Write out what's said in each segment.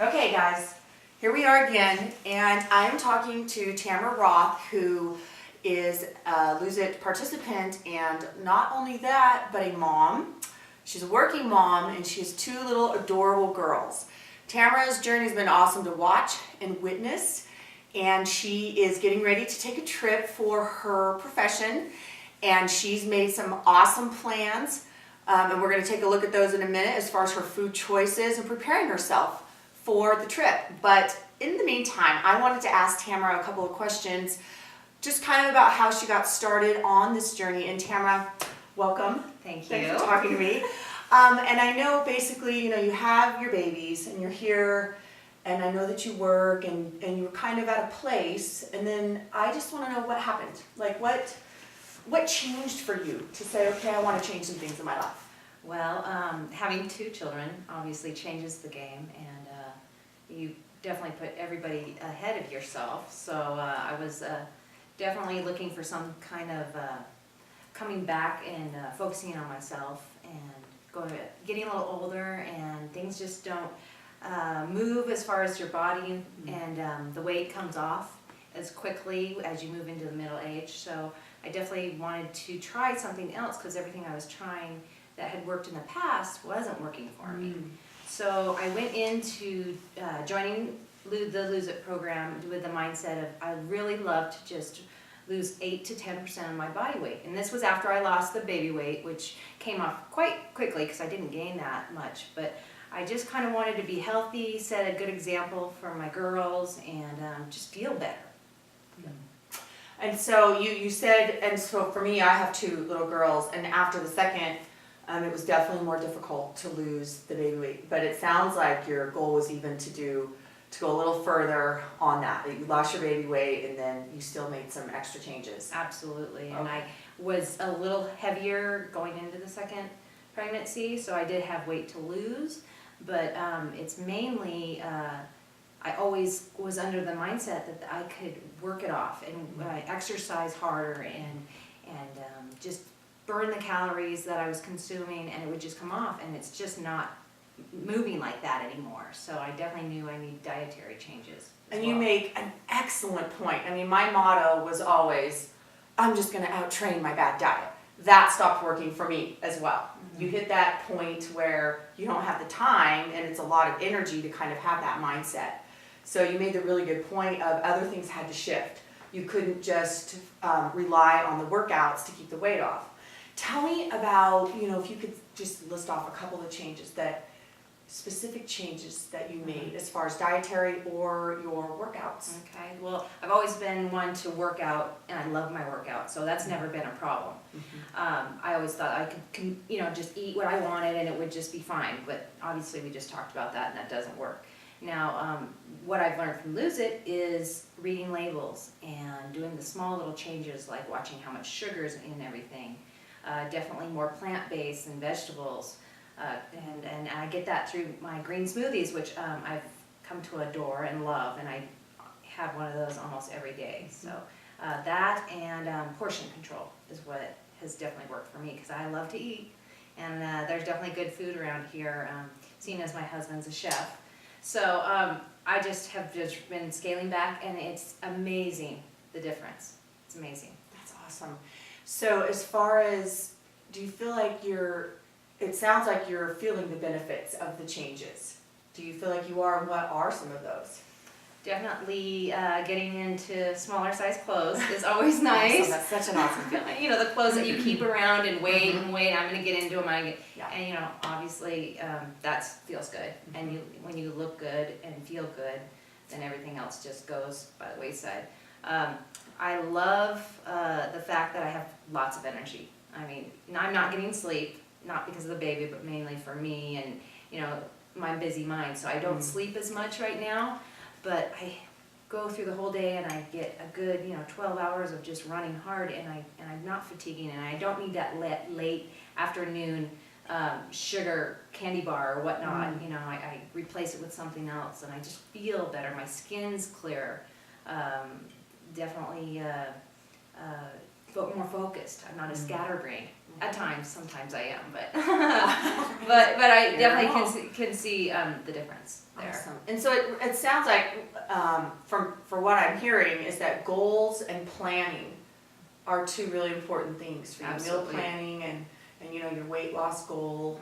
Okay guys, here we are again, and I'm talking to Tamra Roth, who is a Lose It participant, and not only that, but a mom. She's a working mom, and she has two little adorable girls. Tamra's journey has been awesome to watch and witness, and she is getting ready to take a trip for her profession, and she's made some awesome plans, and we're going to take a look at those in a minute as far as her food choices and preparing herself for the trip. But in the meantime, I wanted to ask Tamra a couple of questions, just kind of about how she got started on this journey. And Tamra, welcome. Thank you. Thanks for talking to me. And I know basically, you have your babies and you're here, and I know that you work and you were kind of at a place, and then I just want to know what happened. Like what changed for you to say, okay, I want to change some things in my life? Well, having two children obviously changes the game, and you definitely put everybody ahead of yourself. So I was definitely looking for some kind of coming back and focusing on myself, and getting a little older, and things just don't move as far as your body, and the weight comes off as quickly as you move into the middle age. So I definitely wanted to try something else, because everything I was trying that had worked in the past wasn't working for me. So I went into joining the Lose It program with the mindset of I really love to just lose 8 to 10% of my body weight. And this was after I lost the baby weight, which came off quite quickly because I didn't gain that much. But I just kind of wanted to be healthy, set a good example for my girls, and just feel better. And so you said, and so for me, I have two little girls, and after the second, it was definitely more difficult to lose the baby weight. But it sounds like your goal was even to go a little further on that you lost your baby weight, and then you still made some extra changes. Absolutely. Okay. And I was a little heavier going into the second pregnancy, so I did have weight to lose. But it's mainly, I always was under the mindset that I could work it off and exercise harder and just burn the calories that I was consuming, and it would just come off, and it's just not moving like that anymore. So I definitely knew I need dietary changes. And you make an excellent point. I mean, my motto was always, I'm just going to out-train my bad diet. That stopped working for me as well. You hit that point where you don't have the time, and it's a lot of energy to kind of have that mindset. So you made the really good point of other things had to shift. You couldn't just rely on the workouts to keep the weight off. Tell me about, if you could just list off a couple of specific changes that you made as far as dietary or your workouts. Okay, well, I've always been one to work out, and I love my workout, so that's never been a problem. I always thought I could, just eat what I wanted and it would just be fine, but obviously we just talked about that, and that doesn't work. Now, what I've learned from Lose It is reading labels and doing the small little changes, like watching how much sugar's in everything. Definitely more plant-based and vegetables. And I get that through my green smoothies, which I've come to adore and love, and I have one of those almost every day. So that and portion control is what has definitely worked for me, because I love to eat, and there's definitely good food around here, seeing as my husband's a chef. So I just have been scaling back, and it's amazing, the difference. It's amazing. That's awesome. So as far as, do you feel like it sounds like you're feeling the benefits of the changes. Do you feel like you are, and what are some of those? Definitely getting into smaller size clothes is always nice. Awesome. That's such an awesome feeling. The clothes that you keep around and wait and wait, I'm going to get into them. Yeah. And obviously that feels good. And when you look good and feel good, then everything else just goes by the wayside. I love the fact that I have lots of energy. I mean, I'm not getting sleep, not because of the baby, but mainly for me and, my busy mind. So I don't sleep as much right now, but I go through the whole day and I get a good, 12 hours of just running hard, and I'm not fatiguing, and I don't need that late afternoon sugar candy bar or whatnot. I replace it with something else, and I just feel better. My skin's clear. Definitely more focused. I'm not a scatterbrain. At times, sometimes I am, but but I definitely can see the difference there. Awesome. And so it sounds like, from what I'm hearing, is that goals and planning are two really important things for you. Absolutely. Meal planning and your weight loss goal.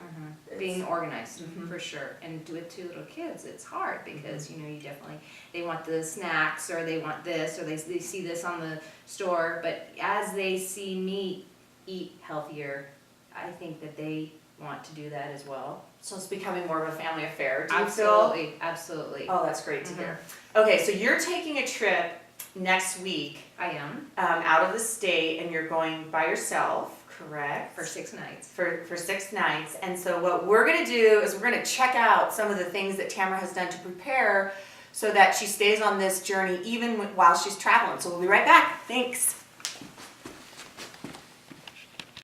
Being organized, Mhm. for sure. And with two little kids, it's hard because, you definitely, they want the snacks or they want this or they see this on the store. But as they see me eat healthier, I think that they want to do that as well. So it's becoming more of a family affair. Do you Absolutely, feel? absolutely. Oh, that's great to hear. Okay, so you're taking a trip next week I am, out of the state, and you're going by yourself, correct? for 6 nights. For 6 nights. And so what we're going to do is we're going to check out some of the things that Tamra has done to prepare so that she stays on this journey even while she's traveling. So we'll be right back. Thanks.